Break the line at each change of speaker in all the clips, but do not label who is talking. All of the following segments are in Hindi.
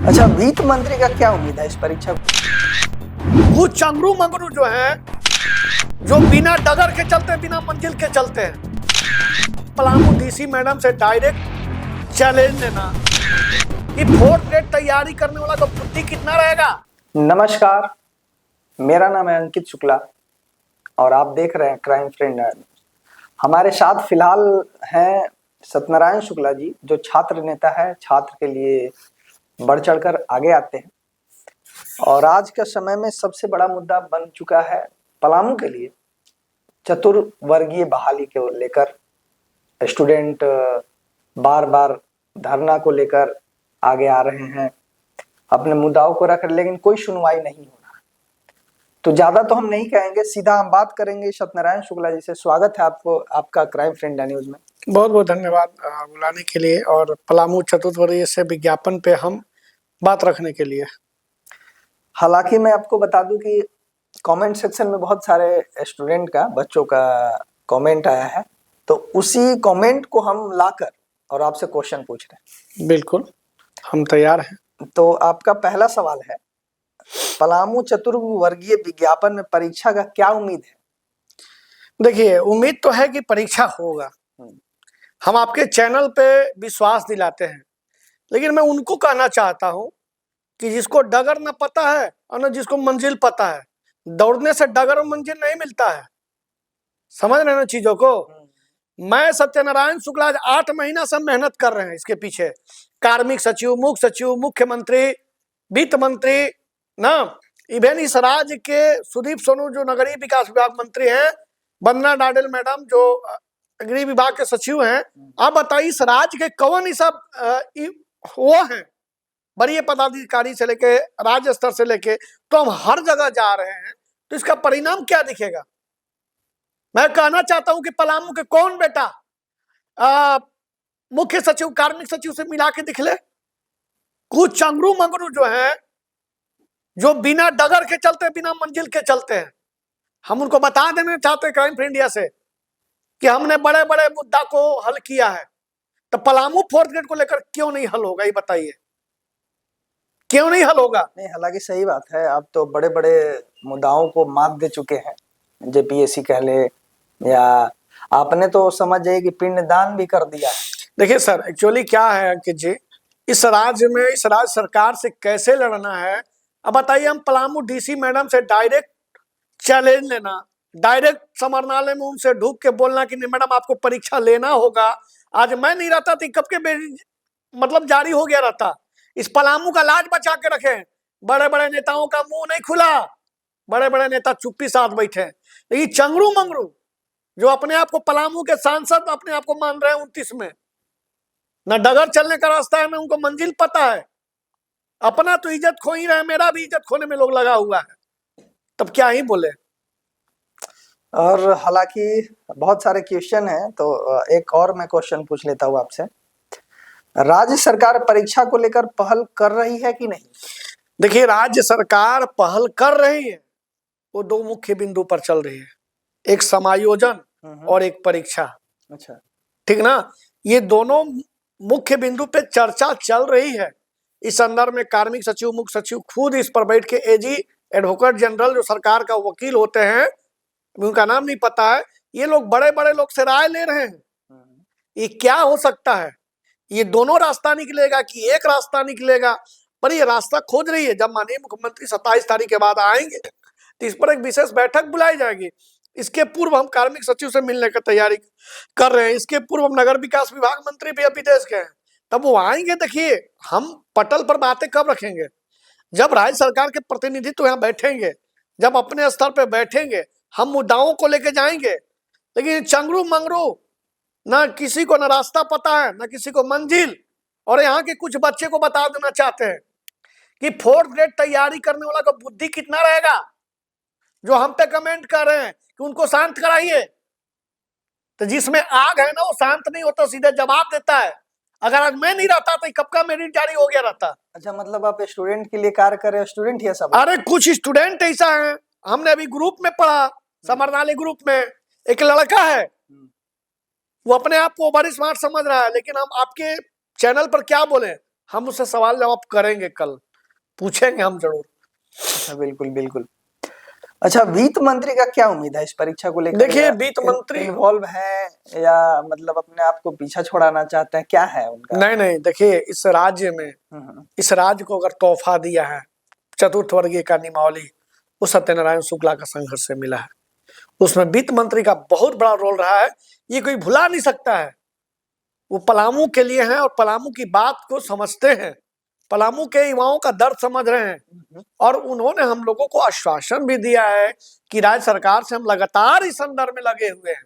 अच्छा, वित्त मंत्री का क्या उम्मीद है इस परीक्षा को?
कुछ चंगरू मंगरू जो है, जो बिना डगर के चलते, बिना मंजिल के चलते हैं। पलामू डीसी मैडम से डायरेक्ट चैलेंज लेना कि फोर्थ ग्रेड तैयारी करने वाला का बुद्धि कितना रहेगा।
नमस्कार, मेरा नाम है अंकित शुक्ला और आप देख रहे हैं क्राइम फ्रेंड। हमारे साथ फिलहाल हैं सत्यनारायण शुक्ला जी, जो छात्र नेता है, छात्र के लिए बढ़ चढ़कर आगे आते हैं। और आज के समय में सबसे बड़ा मुद्दा बन चुका है पलामू के लिए चतुर्वर्गीय बहाली को लेकर। स्टूडेंट बार बार धरना को लेकर आगे आ रहे हैं अपने मुद्दाओं को रखकर, लेकिन कोई सुनवाई नहीं हो रहा। तो ज्यादा तो हम नहीं कहेंगे, सीधा हम बात करेंगे सत्यनारायण शुक्ला जी से। स्वागत है आपको, आपका क्राइम फ्रेंड न्यूज में।
बहुत बहुत धन्यवाद बुलाने के लिए और पलामू चतुर्वर्गीय से विज्ञापन पे हम बात रखने के लिए।
हालांकि मैं आपको बता दूं कि कमेंट सेक्शन में बहुत सारे स्टूडेंट का, बच्चों का कमेंट आया है, तो उसी कमेंट को हम लाकर और आपसे क्वेश्चन पूछ रहे हैं।
बिल्कुल, हम तैयार हैं।
तो आपका पहला सवाल है, पलामू चतुर्वर्गीय विज्ञापन में परीक्षा का क्या उम्मीद है?
देखिए, उम्मीद तो है कि परीक्षा होगा, हम आपके चैनल पे विश्वास दिलाते हैं, लेकिन मैं उनको कहना चाहता हूं कि जिसको डगर न पता है और न जिसको मंजिल पता है, दौड़ने से डगर और मंजिल नहीं मिलता है। समझ रहे ना चीजों को। मैं सत्यनारायण शुक्ला 8 महीना से मेहनत कर रहे हैं इसके पीछे। कार्मिक सचिव, मुख्य सचिव, मुख्यमंत्री, वित्त मंत्री ना, इवन इस राज्य के सुदीप सोनू जो नगरीय विकास विभाग मंत्री हैं, वंदना डाडेल मैडम जो गृह विभाग के सचिव हैं। आप बताइए, इस राज्य के कौन ही सब वो हैं बड़े पदाधिकारी से लेके राज्य स्तर से लेके, तो हम हर जगह जा रहे हैं, तो इसका परिणाम क्या दिखेगा? मैं कहना चाहता हूं कि पलामू के कौन बेटा मुख्य सचिव, कार्मिक सचिव से मिला के दिख ले। कुछ चंगरू मंगरू जो है, जो बिना डगर के चलते, बिना मंजिल के चलते हैं। हम उनको बता देना चाहते हैं क्राइम फ्रेंड इंडिया से कि हमने बड़े बड़े मुद्दा को हल किया है, तो पलामू फोर्थ ग्रेड को लेकर क्यों नहीं हल होगा, ये बताइए, क्यों नहीं हल होगा?
नहीं, हालांकि सही बात है, आप तो बड़े बड़े मुद्दाओं को मात दे चुके हैं, जेपीएससी कह ले, या आपने तो समझ जाइए कि पिंडदान भी कर दिया है।
देखिए सर, एक्चुअली क्या है कि जी, इस राज्य में, इस राज्य सरकार से कैसे लड़ना है। अब बताइए, हम पलामू डीसी मैडम से डायरेक्ट चैलेंज लेना, डायरेक्ट समरनालय में उनसे ढूक के बोलना कि नहीं मैडम, आपको परीक्षा लेना होगा। आज मैं नहीं रहता तो कब के मतलब जारी हो गया रहता। इस पलामू का लाज बचा के रखें। बड़े बड़े नेताओं का मुंह नहीं खुला, बड़े बड़े नेता चुप्पी साथ बैठे। लेकिन चंगरू मंगरू जो अपने आप को पलामू के सांसद अपने आप को मान रहे हैं 29 में, न डगर चलने का रास्ता है, न उनको मंजिल पता है। अपना तो इज्जत खो ही रहे, मेरा भी इज्जत खोने में लोग लगा हुआ है, तब क्या ही बोले।
और हालांकि बहुत सारे क्वेश्चन हैं, तो एक और मैं क्वेश्चन पूछ लेता हूँ आपसे। राज्य सरकार परीक्षा को लेकर पहल कर रही है कि नहीं?
देखिए, राज्य सरकार पहल कर रही है, वो दो मुख्य बिंदु पर चल रही है, एक समायोजन और एक परीक्षा।
अच्छा,
ठीक ना, ये दोनों मुख्य बिंदु पे चर्चा चल रही है। इस संदर्भ में कार्मिक सचिव, मुख्य सचिव खुद इस पर बैठ के, एजी एडवोकेट जनरल जो सरकार का वकील होते हैं, उनका नाम नहीं पता है, ये लोग बड़े बड़े लोग से राय ले रहे हैं। ये क्या हो सकता है, ये दोनों रास्ता निकलेगा कि एक रास्ता निकलेगा, पर ये रास्ता खोज रही है। जब माननीय मुख्यमंत्री 27 तारीख के बाद आएंगे तो इस पर एक विशेष बैठक बुलाई जाएगी। इसके पूर्व हम कार्मिक सचिव से मिलने की तैयारी कर रहे हैं। इसके पूर्व हम नगर विकास विभाग मंत्री भी विदेश गए हैं, तब वो आएंगे। देखिए, हम पटल पर बातें कब रखेंगे? जब राज्य सरकार के प्रतिनिधि तो यहाँ बैठेंगे, जब अपने स्तर पर बैठेंगे, हम मुद्दाओं को लेके जाएंगे। लेकिन चंगरू मंगरू, ना किसी को ना रास्ता पता है, ना किसी को मंजिल। और यहाँ के कुछ बच्चे को बता देना चाहते हैं कि फोर्थ ग्रेड तैयारी करने वाला का बुद्धि कितना रहेगा। जो हम पे कमेंट कर रहे हैं कि उनको शांत कराइए, तो जिसमें आग है ना, वो शांत नहीं होता, सीधे जवाब देता है। अगर आज मैं नहीं रहता तो कब का मेरिट जारी हो गया रहता।
अच्छा, मतलब आप स्टूडेंट के लिए कार्य कर रहे हैं, स्टूडेंट ही सब?
अरे कुछ स्टूडेंट ऐसा है, हमने अभी ग्रुप में पढ़ा, समरनाली ग्रुप में एक लड़का है, वो अपने आप को बड़ी स्मार्ट समझ रहा है, लेकिन हम आपके चैनल पर क्या बोले, हम उससे सवाल जवाब करेंगे, कल पूछेंगे हम जरूर।
अच्छा, बिल्कुल बिल्कुल। अच्छा, वित्त मंत्री का क्या उम्मीद है इस परीक्षा को लेकर?
देखिए,
या
वित्त मंत्री
इन्वॉल्व है या मतलब अपने आप को पीछा छोड़ाना चाहते हैं, क्या है उनका?
नहीं, देखिए इस राज्य में,
हम्म,
इस राज्य को अगर तोहफा दिया है चतुर्थ वर्गीय का नियमावली, वो सत्यनारायण शुक्ला का संघर्ष से मिला है। उसमें वित्त मंत्री का बहुत बड़ा रोल रहा है, ये कोई भुला नहीं सकता है। वो पलामू के लिए हैं और पलामू की बात को समझते हैं, पलामू के युवाओं का दर्द समझ रहे हैं। और उन्होंने हम लोगों को आश्वासन भी दिया है कि राज्य सरकार से हम लगातार इस संदर्भ में लगे हुए हैं।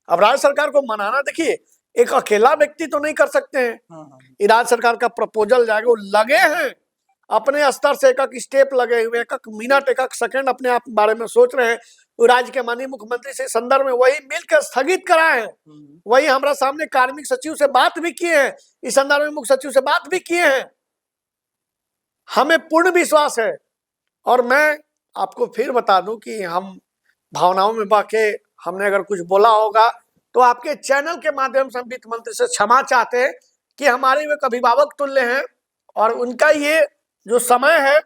अब राज्य सरकार को मनाना, देखिए एक अकेला व्यक्ति तो नहीं कर सकते हैं। राज्य सरकार का प्रपोजल जाएगा, वो लगे हैं अपने स्तर से, एक एक स्टेप लगे हुए, एक एक मिनट, एक एक सेकंड अपने आप बारे में सोच रहे हैं। राज्य के माननीय मुख्यमंत्री से संदर्भ में वही मिलकर स्थगित कराए हैं, वही हमारा सामने कार्मिक सचिव से बात भी किए हैं, इस संदर्भ में मुख्य सचिव से बात भी किए हैं। हमें पूर्ण विश्वास है। और मैं आपको फिर बता दूं कि हम भावनाओं में बहके हमने अगर कुछ बोला होगा तो आपके चैनल के माध्यम से हम वित्त मंत्री से क्षमा चाहते हैं कि हमारे वे अभिभावक तुल्य हैं और उनका ये जो समय है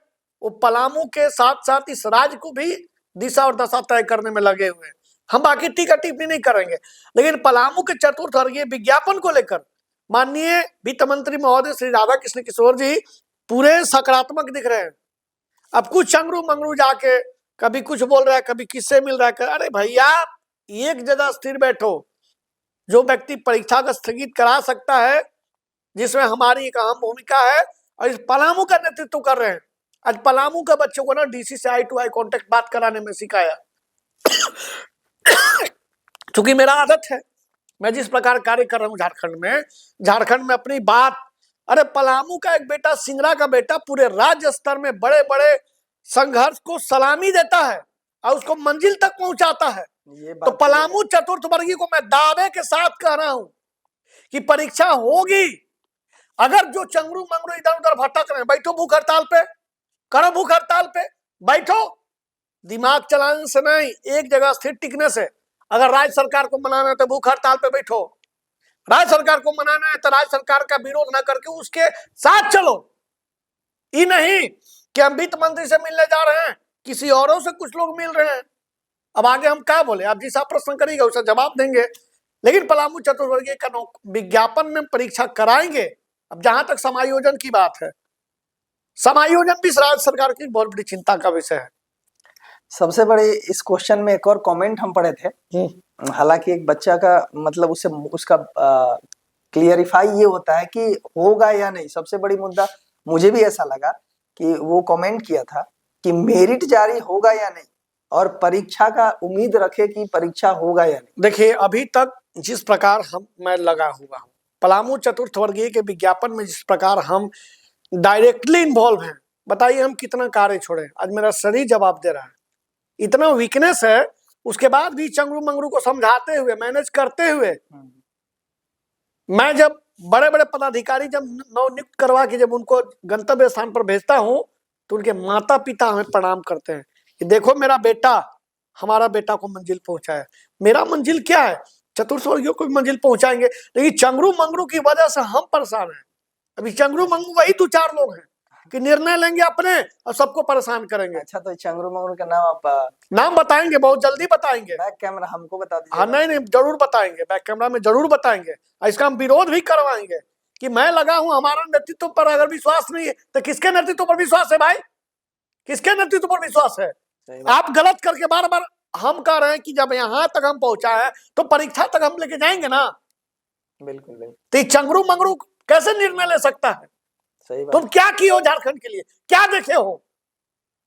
वो पलामू के साथ साथ इस राज्य को भी दिशा और दशा तय करने में लगे हुए हैं। हम बाकी टीका टिप्पणी नहीं करेंगे, लेकिन पलामू के चतुर्थ वर्गीय विज्ञापन को लेकर माननीय वित्त मंत्री महोदय श्री राधा कृष्ण किशोर जी पूरे सकारात्मक दिख रहे हैं। अब कुछ चंगरू मंगरू जाके कभी कुछ बोल रहा है, कभी किससे मिल रहा है। अरे भैया, एक जगह स्थिर बैठो। जो व्यक्ति परीक्षा का स्थगित करा सकता है, जिसमें हमारी एक अहम भूमिका है, और इस पलामू का नेतृत्व कर रहे हैं। आज पलामू के बच्चों को ना डीसी से आई टू आई कांटेक्ट बात कराने में सिखाया। क्योंकि मेरा आदत है, मैं जिस प्रकार कार्य कर रहा हूँ झारखंड में अपनी बात, अरे पलामू का एक बेटा, सिंगरा का बेटा पूरे राज्य स्तर में बड़े बड़े संघर्ष को सलामी देता है और उसको मंजिल तक पहुंचाता है। तो पलामू चतुर्थ वर्गीय को मैं दावे के साथ कह रहा हूं कि परीक्षा होगी। अगर जो चंगरू मंगरू इधर उधर भटक रहे हैं, बैठो भूख हड़ताल पे, करो भूख हड़ताल पे, बैठो। दिमाग चलाने से नहीं, एक जगह स्थिर टिकने से। अगर राज्य सरकार को मनाना है तो भूख हड़ताल पे बैठो, राज्य सरकार को मनाना है तो राज्य सरकार का विरोध ना करके उसके साथ चलो। ये नहीं कि हम वित्त मंत्री से मिलने जा रहे हैं, किसी औरों से कुछ लोग मिल रहे हैं। अब आगे हम क्या बोले, आप जैसा प्रश्न करिएगा उसका जवाब देंगे। लेकिन पलामू चतुर्वर्गीय का विज्ञापन में परीक्षा कराएंगे। अब जहां तक समायोजन की बात है, समायोजन भी राज्य सरकार की बहुत बड़ी चिंता का विषय है।
सबसे बड़े इस क्वेश्चन में एक और कमेंट हम पढ़े थे, हालांकि एक बच्चा का मतलब उसका क्लियरिफाई ये होता है कि होगा या नहीं। सबसे बड़ी मुद्दा मुझे भी ऐसा लगा कि वो कमेंट किया था कि मेरिट जारी होगा या नहीं, और परीक्षा का उम्मीद रखे कि परीक्षा होगा या नहीं।
देखिए, अभी तक जिस प्रकार मैं लगा हुआ हूँ पलामू चतुर्थ वर्गीय के विज्ञापन में, जिस प्रकार हम डायरेक्टली इन्वॉल्व हैं, बताइए हम कितना कार्य छोड़े। आज मेरा शरीर जवाब दे रहा है, इतना वीकनेस है, उसके बाद भी चंगरू मंगरू को समझाते हुए, मैनेज करते हुए, मैं जब बड़े बड़े पदाधिकारी जब नवनियुक्त करवा के जब उनको गंतव्य स्थान पर भेजता हूं तो उनके माता पिता हमें प्रणाम करते हैं कि देखो मेरा बेटा, हमारा बेटा को मंजिल पहुंचाया। मेरा मंजिल क्या है, चतुर्थ वर्गीय को मंजिल पहुंचाएंगे। लेकिन चंगरू मंगरू की वजह से हम परेशान हैं। अभी चंगरू मंगरू वही 2-4 लोग हैं कि निर्णय लेंगे अपने और सबको परेशान करेंगे।
अच्छा, तो चंगरू मंगरू का नाम आप
नाम बताएंगे, बहुत जल्दी बताएंगे।
बैक कैमरा हमको बता दीजिए।
हाँ, नहीं, जरूर बताएंगे, बैक कैमरा में जरूर बताएंगे। इसका हम विरोध भी करवाएंगे कि मैं लगा हूं, हमारा नेतृत्व पर अगर विश्वास नहीं है तो किसके नेतृत्व पर विश्वास है भाई, किसके नेतृत्व पर विश्वास है? आप गलत करके बार बार हम कह रहे हैं कि जब यहां तक हम पहुंचा है तो परीक्षा तक हम लेके जाएंगे ना।
बिल्कुल बिल्कुल।
तो चंगरू मंगरू कैसे निर्णय ले सकता है?
सही बात।
तुम क्या किए हो झारखंड के लिए, क्या देखे हो?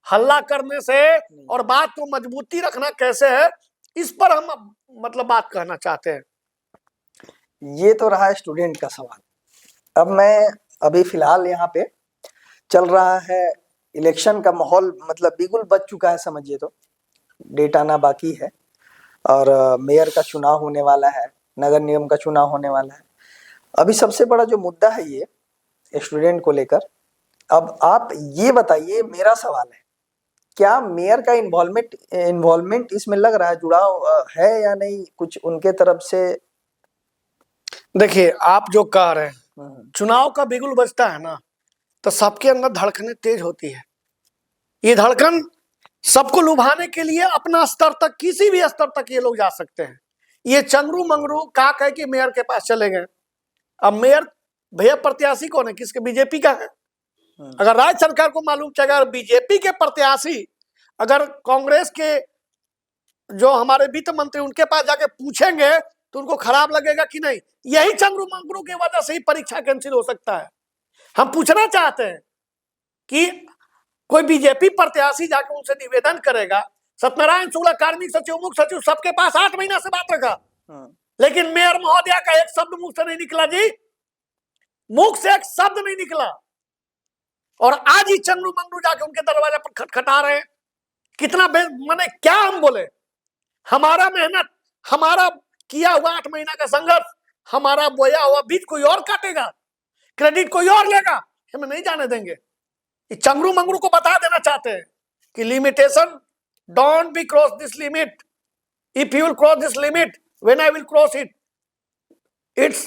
हल्ला करने से और बात को मजबूती रखना कैसे है, इस पर हम मतलब बात कहना चाहते हैं।
ये तो रहा स्टूडेंट का सवाल। अब मैं अभी फिलहाल यहाँ पे चल रहा है इलेक्शन का माहौल, मतलब बिल्कुल बच चुका है समझिए, तो डेट आना बाकी है और मेयर का चुनाव होने वाला है, नगर निगम का चुनाव होने वाला है। अभी सबसे बड़ा जो मुद्दा है ये स्टूडेंट को लेकर। अब आप ये बताइए, मेरा सवाल है, क्या मेयर का इन्वॉल्वमेंट इसमें लग रहा है, जुड़ाव है या नहीं कुछ उनके तरफ से?
देखिए, आप जो कह रहे हैं चुनाव का बिगुल बजता है ना, तो सबके अंदर धड़कनें तेज होती है। ये धड़कन सबको लुभाने के लिए अपना स्तर तक, किसी भी स्तर तक ये लोग जा सकते हैं। ये चंगरू मंगरू का कह के मेयर के पास चले गए। अब मेयर भैया प्रत्याशी कौन है, किसके? बीजेपी का है। अगर राज्य सरकार को मालूम चलेगा, अगर बीजेपी के प्रत्याशी अगर कांग्रेस के जो हमारे वित्त मंत्री उनके पास जाके पूछेंगे तो उनको खराब लगेगा कि नहीं? यही चंगरू मंगरू की वजह से ही परीक्षा कैंसिल हो सकता है। हम पूछना चाहते हैं कि कोई बीजेपी प्रत्याशी जाके उनसे निवेदन करेगा, सत्यनारायण शुक्ला कार्मिक सचिव, मुख्य सचिव, सबके पास 8 महीना से बात रखा, लेकिन मेयर महोदया का एक शब्द मुख से नहीं निकला जी, मुख से एक शब्द नहीं निकला। और आज ही चंगरू मंगरू जाके उनके दरवाजे पर खटखटा रहे हैं। कितना माने क्या हम बोले? हमारा मेहनत, हमारा किया हुआ 8 महीना का संघर्ष, हमारा बोया हुआ बीज कोई और काटेगा, क्रेडिट कोई और लेगा, हम नहीं जाने देंगे। चंगरू मंगरू को बता देना चाहते हैं कि limitation, don't be cross this limit, if you will cross this limit, when I will cross it, it's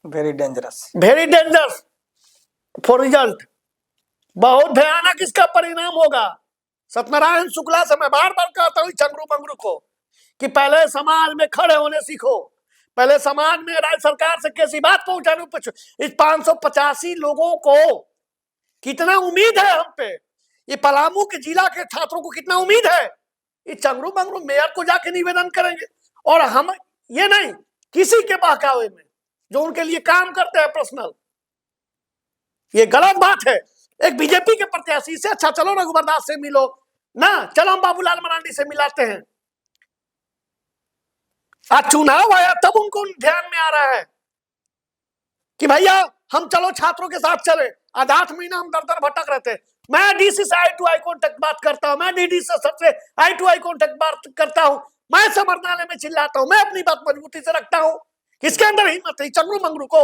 very dangerous
for result. बहुत भयानक इसका परिणाम होगा। सत्यनारायण शुक्ला से मैं बार बार कहता हूं चंगरू मंगरू को कि पहले समाज में खड़े होने सीखो, पहले समाज में राज्य सरकार से कैसी बात पहुंचाने। इस 585 लोगों को कितना उम्मीद है हम पे, ये पलामू के जिला के छात्रों को कितना उम्मीद है। ये चंगरू मंगरू मेयर को जाके निवेदन करेंगे, और हम ये नहीं किसी के बहकावे में जो उनके लिए काम करते हैं पर्सनल, ये गलत बात है। एक बीजेपी के प्रत्याशी से अच्छा चलो रघुवर दास से मिलो ना, चलो हम बाबूलाल मरांडी से मिलाते हैं। आज चुनाव आया तब उनको ध्यान में आ रहा है कि भैया हम चलो छात्रों के साथ चले। आज 8 महीना हम दर दर भटक रहे थे। मैं डीसी से आई टू आई कांटेक्ट बात करता हूं, मैं डीडी से सबसे आई टू आई कांटेक्ट बात करता हूं, मैं समरनाले में चिल्लाता हूं, मैं अपनी बात मजबूती से रखता हूं। किसके अंदर हिम्मत है? चंगरू मंगरू को।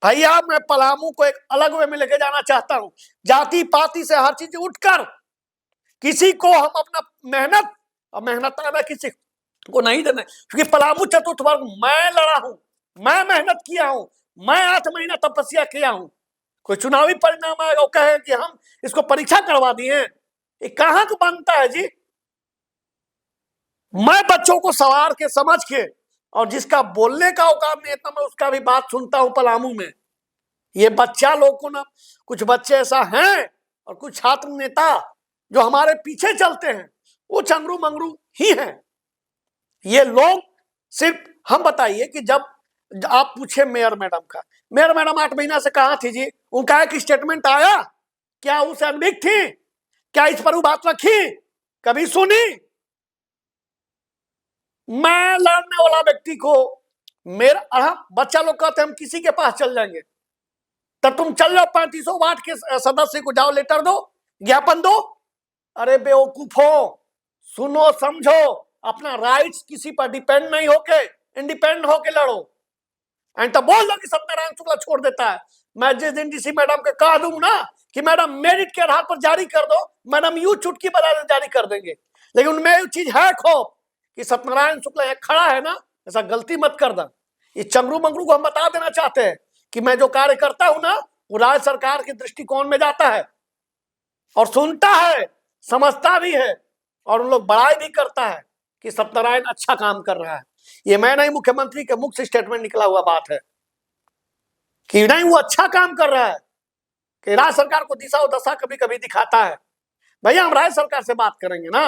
भैया मैं पलामू को एक अलग वे में लेके जाना चाहता हूं, जाति पाति से हर चीज उठकर किसी को हम अपना मेहनत और मेहनताना किसी को नहीं देना, क्योंकि पलामू चतुर्थ वर्ग मैं लड़ा हूं, मैं मेहनत किया हूं, मैं 8 महीना तपस्या किया हूं। कोई चुनावी परिणाम आएगा वो कहे कि हम इसको परीक्षा करवा दिए, ये कहां को बनता है जी? मैं बच्चों को सवार के समझ के, और जिसका बोलने का औकात नहीं है मैं उसका भी बात सुनता हूं पलामू में। ये बच्चा लोग को ना, कुछ बच्चे ऐसा हैं और कुछ छात्र नेता जो हमारे पीछे चलते हैं, वो चंगरू मंगरू ही हैं। ये लोग सिर्फ, हम बताइए कि जब आप पूछे मेयर मैडम का, मेयर मैडम 8 महीना से कहां थी जी? उनका एक स्टेटमेंट आया क्या? उसे अनभिज्ञ थी क्या? इस पर वो बात रखी? कभी सुनी? मैं लड़ने वाला व्यक्ति को मेरा बच्चा लोग कहते हैं हम किसी के पास चल जाएंगे, तब तुम चल जाओ 3500 वार्ड के सदस्य को जाओ लेटर दो, ज्ञापन दो। अरे बेवकूफो, सुनो समझो, अपना राइट्स किसी पर डिपेंड नहीं होके इंडिपेंडेंट होके लड़ो। एंड तो बोल दो कि सत्यनारायण शुक्ला छोड़ देता है। मैं जिस दिन डीसी मैडम के कह दूं ना कि मैडम मेरिट के आधार पर जारी कर दो, मैडम यू चुटकी बजा जारी कर देंगे। लेकिन उनमें एक चीज है खौफ कि सत्यनारायण शुक्ला यहाँ खड़ा है ना, ऐसा गलती मत कर दा। ये चंगरू मंगरू को हम बता देना चाहते हैं कि मैं जो कार्य करता हूं ना, वो राज्य सरकार के दृष्टिकोण में जाता है और सुनता है, समझता भी है, और उन लोग बड़ाई भी करता है कि सत्यनारायण अच्छा काम कर रहा है। ये मैं नहीं, मुख्यमंत्री के मुख से स्टेटमेंट निकला हुआ बात है कि नहीं वो अच्छा काम कर रहा है, कि राज्य सरकार को दिशा और दशा कभी कभी दिखाता है। भैया हम राज्य सरकार से बात करेंगे ना,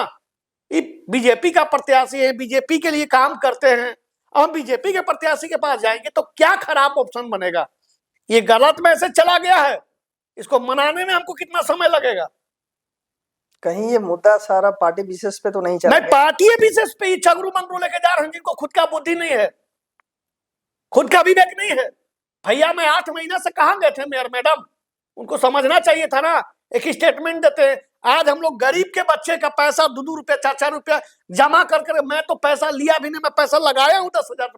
ये बीजेपी का प्रत्याशी है, बीजेपी के लिए काम करते हैं, हम बीजेपी के प्रत्याशी के पास जाएंगे तो क्या खराब ऑप्शन बनेगा? ये गलत मैसेज चला गया है, इसको मनाने में हमको कितना समय लगेगा?
कहीं ये मुद्दा सारा पार्टी विशेष पे तो नहीं चल
मैं पार्टी विशेष पे ही चंगरू मंगरू लेके जा रहा हूं, जिनको खुद का बुद्धि नहीं है, खुद का विवेक नहीं है। भैया मैं 8 महीना से कहां गए थे मेयर मैडम? उनको समझना चाहिए था ना, एक स्टेटमेंट देते। आज हम लोग गरीब के बच्चे का पैसा 2-2 रुपया 4-4 रुपया जमा कर, मैं तो पैसा लिया भी नहीं, मैं पैसा लगाया हूं 10,000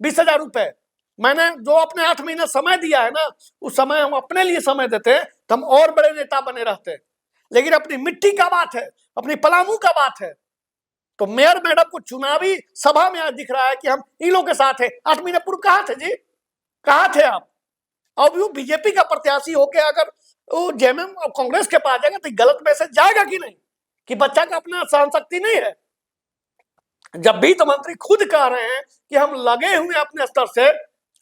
20,000 रुपए। मैंने जो अपने 8 महीना समय दिया है ना, उस समय हम अपने लिए समय देते तो हम और बड़े नेता बने रहते। लेकिन अपनी मिट्टी का बात है, अपनी पलामू का बात है, तो मेयर मैडम को चुनावी सभा में आज दिख रहा है कि हम इन लोगों के साथ है। 8 महीने पूर्व कहां थे जी? कहाँ थे आप? अब वो बीजेपी का प्रत्याशी होके अगर वो जेएमएम और कांग्रेस के पास जाएगा तो गलत मैसेज जाएगा कि नहीं, कि बच्चा का अपना सहन शक्ति नहीं है? जब वित्त मंत्री खुद कह रहे हैं कि हम लगे हुए हैं अपने स्तर से,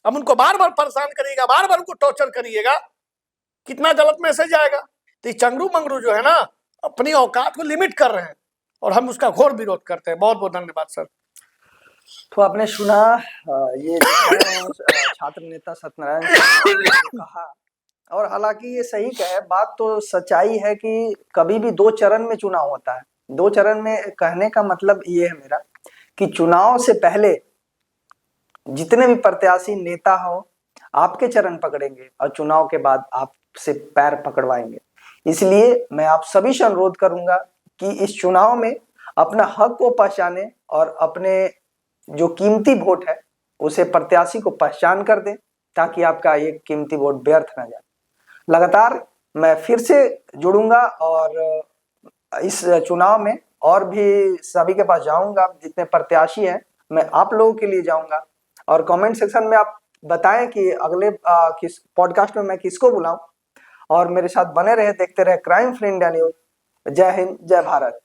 हम उनको बार बार परेशान करिएगा, बार बार उनको टॉर्चर करिएगा, कितना गलत मैसेज आएगा। तो चंगरू मंगरू जो है ना, अपनी औकात को लिमिट कर रहे हैं और हम उसका घोर विरोध करते हैं। बहुत बहुत धन्यवाद सर।
तो आपने सुना ये छात्र नेता सत्यनारायण ने कहा, और हालांकि ये सही कहे, बात तो सच्चाई है कि कभी भी 2 चरण में चुनाव होता है। 2 चरण में कहने का मतलब ये है मेरा कि चुनाव से पहले जितने भी प्रत्याशी नेता हो आपके चरण पकड़ेंगे और चुनाव के बाद आपसे पैर पकड़वाएंगे। इसलिए मैं आप सभी से अनुरोध करूंगा कि इस चुनाव में अपना हक को पहचाने और अपने जो कीमती वोट है उसे प्रत्याशी को पहचान कर दें, ताकि आपका ये कीमती वोट व्यर्थ न जाए। लगातार मैं फिर से जुड़ूंगा और इस चुनाव में और भी सभी के पास जाऊंगा, जितने प्रत्याशी हैं मैं आप लोगों के लिए जाऊंगा। और कमेंट सेक्शन में आप बताएं कि अगले किस पॉडकास्ट में मैं किसको बुलाऊं, और मेरे साथ बने रहे, देखते रहे क्राइम फ्री इंडिया न्यूज। जय हिंद, जय भारत।